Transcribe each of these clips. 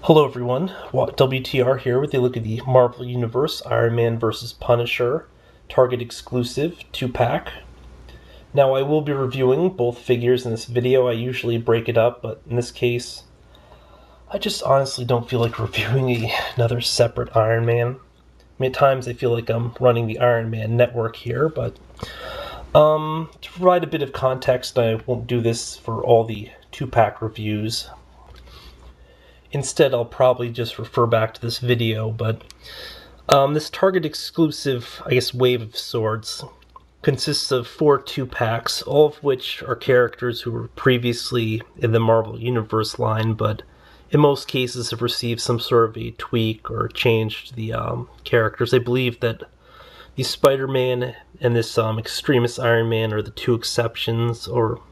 Hello everyone, WTR here with a look at the Marvel Universe Iron Man vs. Punisher Target exclusive 2-pack. Now I will be reviewing both figures in this video. I usually break it up, but in this case I just honestly don't feel like reviewing another separate Iron Man. I mean, at times I feel like I'm running the Iron Man network here, but to provide a bit of context, I won't do this for all the 2-pack reviews. Instead, I'll probably just refer back to this video, but this Target exclusive, I guess, wave of sorts consists of 4 2-packs, all of which are characters who were previously in the Marvel Universe line, but in most cases have received some sort of a tweak or change to the characters. I believe that the Spider-Man and this extremis Iron Man are the 2 exceptions, or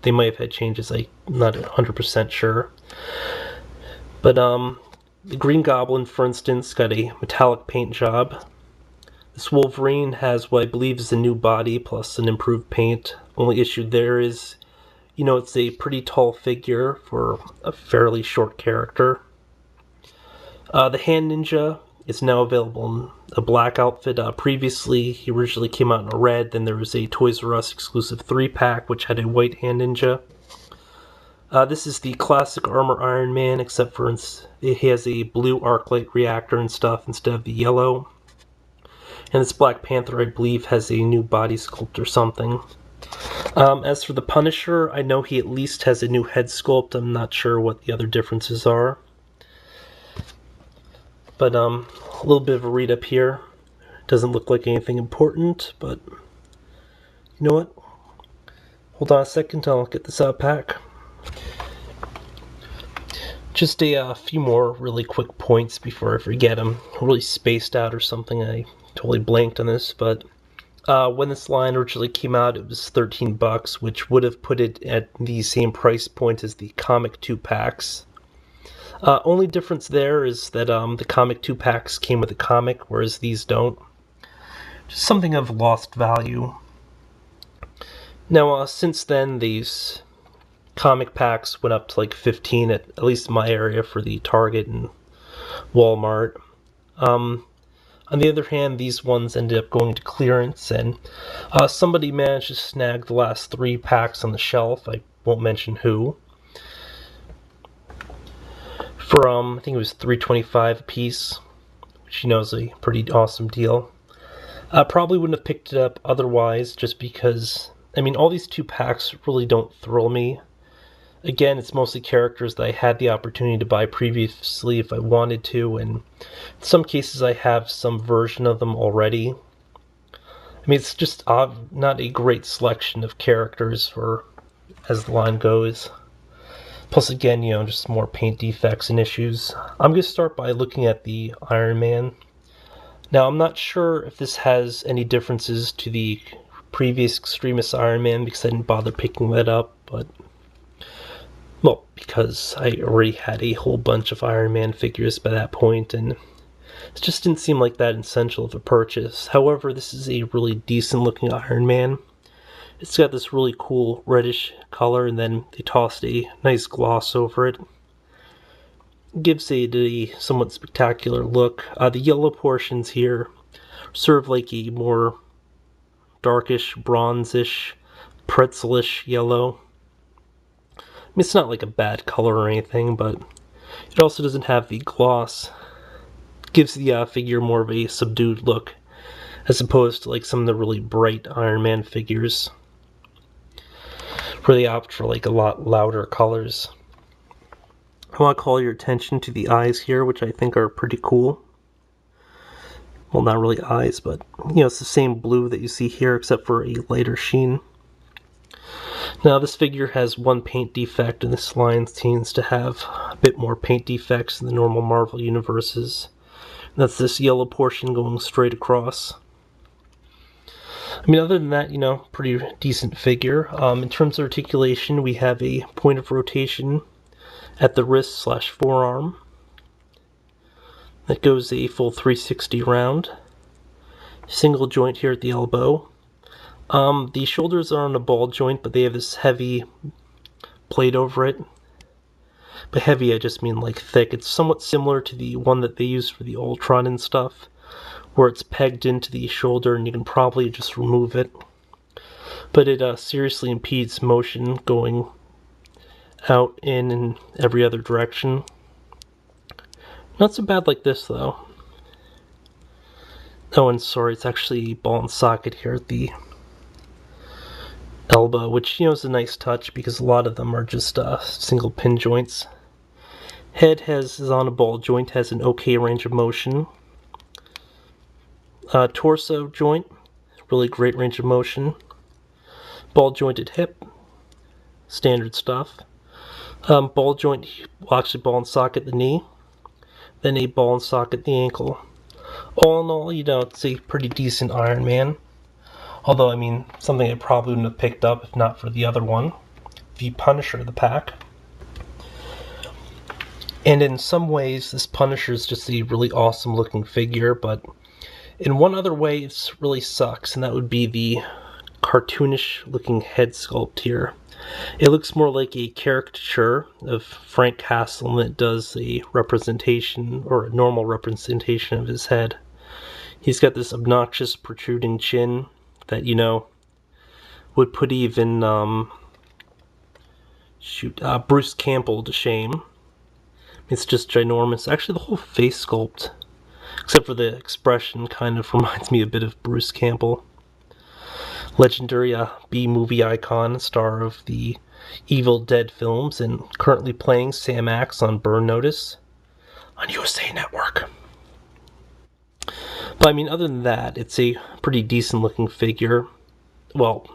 they might have had changes, I'm not 100% sure. But the Green Goblin, for instance, got a metallic paint job. This Wolverine has what I believe is a new body plus an improved paint. Only issue there is, it's a pretty tall figure for a fairly short character. The Hand Ninja is now available in a black outfit. Previously, he originally came out in a red. Then there was a Toys R Us exclusive 3-pack, which had a white Hand Ninja. This is the classic Armor Iron Man, except for it has a blue arc light reactor and stuff instead of the yellow. And this Black Panther, I believe, has a new body sculpt or something. As for the Punisher, I know he at least has a new head sculpt. I'm not sure what the other differences are. But a little bit of a read up here. Doesn't look like anything important, but you know what? Hold on a second, I'll get this out of pack. Just a few more really quick points before I forget. I'm really spaced out or something. I totally blanked on this, but when this line originally came out, it was $13, which would have put it at the same price point as the comic 2-packs. Only difference there is that the comic 2-packs came with a comic, whereas these don't. Just something of lost value. Now, since then, these comic packs went up to like 15 at least in my area for the Target and Walmart. On the other hand, these ones ended up going to clearance, and somebody managed to snag the last 3 packs on the shelf. I won't mention who. For I think it was $3.25 a piece, which is a pretty awesome deal. Probably wouldn't have picked it up otherwise, just because all these 2 packs really don't thrill me. Again, it's mostly characters that I had the opportunity to buy previously if I wanted to, and in some cases I have some version of them already. It's just not a great selection of characters as the line goes. Plus, again, just more paint defects and issues. I'm going to start by looking at the Iron Man. Now, I'm not sure if this has any differences to the previous extremis Iron Man because I didn't bother picking that up, but well, because I already had a whole bunch of Iron Man figures by that point, and it just didn't seem like that essential of a purchase. However, this is a really decent looking Iron Man. It's got this really cool reddish color, and then they tossed a nice gloss over it. It gives it a somewhat spectacular look. The yellow portions here sort of like a more darkish, bronzish, pretzelish yellow. It's not like a bad color or anything, but it also doesn't have the gloss. It gives the figure more of a subdued look, as opposed to like some of the really bright Iron Man figures, where they opt for like a lot louder colors. I want to call your attention to the eyes here, which I think are pretty cool. Well, not really eyes, but it's the same blue that you see here, except for a lighter sheen. Now, this figure has 1 paint defect, and this line seems to have a bit more paint defects than the normal Marvel universes. And that's this yellow portion going straight across. Other than that, pretty decent figure. In terms of articulation, we have a point of rotation at the wrist/forearm. That goes a full 360 round. Single joint here at the elbow. The shoulders are on a ball joint, but they have this heavy plate over it. By heavy, I just mean like thick. It's somewhat similar to the one that they use for the Ultron and stuff, where it's pegged into the shoulder and you can probably just remove it. But it seriously impedes motion going out, in, and every other direction. Not so bad like this, though. Oh, and sorry, it's actually ball and socket here at the elbow, which, is a nice touch because a lot of them are just single pin joints. Head is on a ball joint, has an okay range of motion. Torso joint, really great range of motion. Ball jointed hip, standard stuff. Ball joint, well, actually ball and socket the knee, then a ball and socket the ankle. All in all, it's a pretty decent Iron Man. Although, I mean, something I probably wouldn't have picked up if not for the other one, the Punisher of the pack. And in some ways, this Punisher is just a really awesome looking figure, but in one other way, it really sucks, and that would be the cartoonish looking head sculpt here. It looks more like a caricature of Frank Castle than it does a representation, or a normal representation of his head. He's got this obnoxious protruding chin that, would put even, Bruce Campbell to shame. It's just ginormous. Actually, the whole face sculpt, except for the expression, kind of reminds me a bit of Bruce Campbell. Legendary B-movie icon, star of the Evil Dead films, and currently playing Sam Axe on Burn Notice on USA Network. But I mean, other than that, it's a pretty decent looking figure. Well,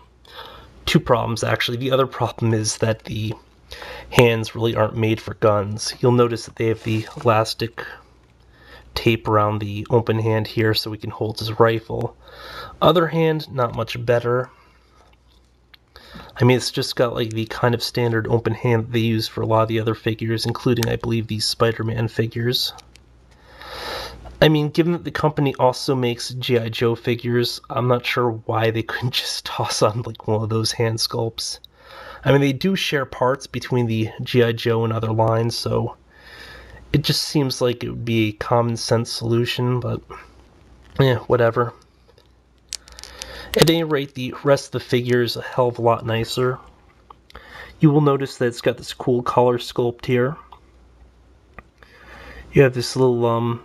two problems actually. The other problem is that the hands really aren't made for guns. You'll notice that they have the elastic tape around the open hand here so he can hold his rifle. Other hand, not much better. I mean, it's just got like the kind of standard open hand that they use for a lot of the other figures, including, I believe, these Spider-Man figures. I mean, given that the company also makes G.I. Joe figures, I'm not sure why they couldn't just toss on like one of those hand sculpts. I mean, they do share parts between the G.I. Joe and other lines, so it just seems like it would be a common sense solution, but yeah, whatever. At any rate, the rest of the figure is a hell of a lot nicer. You will notice that it's got this cool collar sculpt here. You have this little, I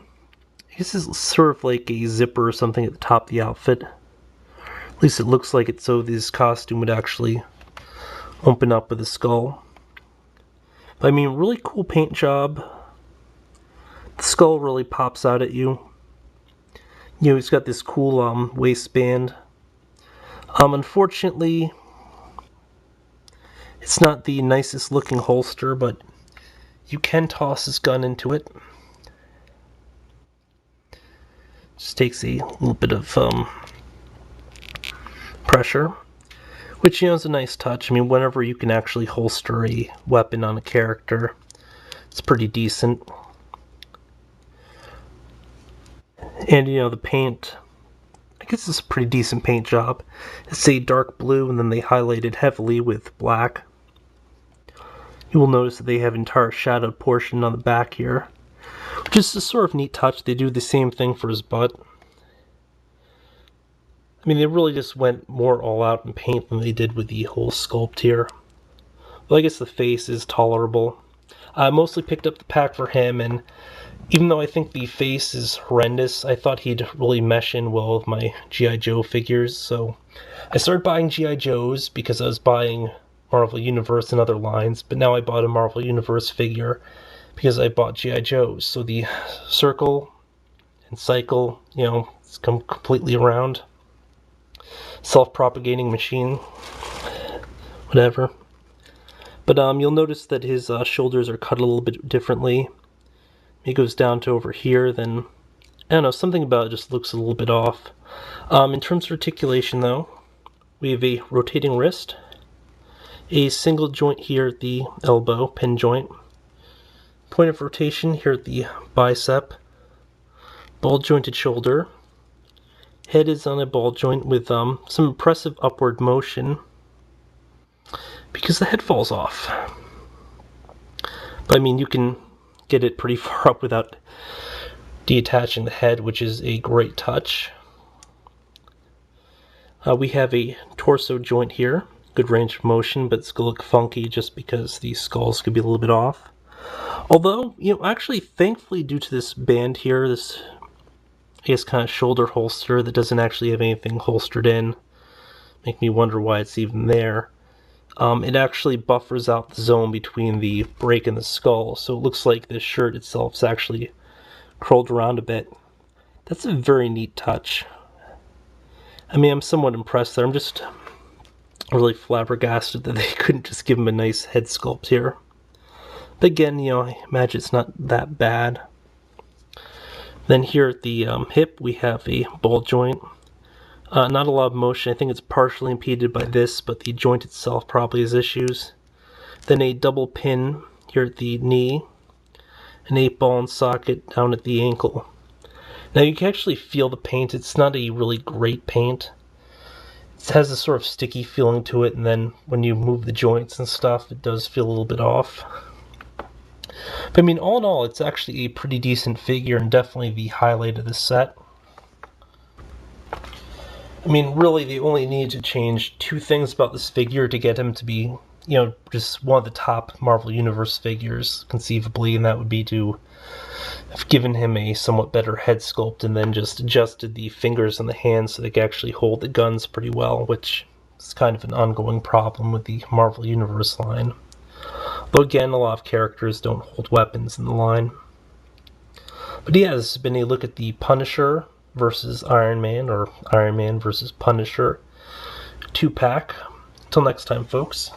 guess it's sort of like a zipper or something at the top of the outfit. At least it looks like it, so this costume would actually open up with a skull. But I mean, really cool paint job. The skull really pops out at you. He's got this cool waistband. Unfortunately, it's not the nicest looking holster, but you can toss his gun into it. Just takes a little bit of pressure, which is a nice touch. I mean, whenever you can actually holster a weapon on a character, it's pretty decent. And the paint, I guess it's a pretty decent paint job. It's a dark blue, and then they highlighted heavily with black. You will notice that they have an entire shadowed portion on the back here, which is a sort of neat touch. They do the same thing for his butt. I mean, they really just went more all out in paint than they did with the whole sculpt here. Well, I guess the face is tolerable. I mostly picked up the pack for him, and even though I think the face is horrendous, I thought he'd really mesh in well with my G.I. Joe figures, so I started buying G.I. Joes because I was buying Marvel Universe and other lines, but now I bought a Marvel Universe figure because I bought G.I. Joes. So the circle and cycle, it's come completely around. Self-propagating machine. Whatever. But you'll notice that his shoulders are cut a little bit differently. He goes down to over here, then, I don't know, something about it just looks a little bit off. In terms of articulation, though, we have a rotating wrist, a single joint here at the elbow, pin joint, point of rotation here at the bicep, ball jointed shoulder, head is on a ball joint with some impressive upward motion because the head falls off. But I mean, you can get it pretty far up without detaching the head, which is a great touch. We have a torso joint here. Good range of motion, but it's going to look funky just because the skulls could be a little bit off. Although, actually, thankfully, due to this band here, this, I guess, kind of shoulder holster that doesn't actually have anything holstered in, make me wonder why it's even there. It actually buffers out the zone between the break and the skull, so it looks like the shirt itself is actually curled around a bit. That's a very neat touch. I mean, I'm somewhat impressed there. I'm just really flabbergasted that they couldn't just give him a nice head sculpt here. But again, I imagine it's not that bad. Then here at the hip, we have a ball joint. Not a lot of motion. I think it's partially impeded by this, but the joint itself probably has issues. Then a double pin here at the knee. An 8-ball and socket down at the ankle. Now you can actually feel the paint. It's not a really great paint. It has a sort of sticky feeling to it, and then when you move the joints and stuff, it does feel a little bit off. But I mean, all in all, it's actually a pretty decent figure and definitely the highlight of the set. I mean, really, they only need to change 2 things about this figure to get him to be, just one of the top Marvel Universe figures, conceivably, and that would be to have given him a somewhat better head sculpt and then just adjusted the fingers and the hands so they could actually hold the guns pretty well, which is kind of an ongoing problem with the Marvel Universe line. Though again, a lot of characters don't hold weapons in the line. But yeah, this has been a look at the Punisher versus Iron Man, or Iron Man versus Punisher 2-pack. Until next time, folks.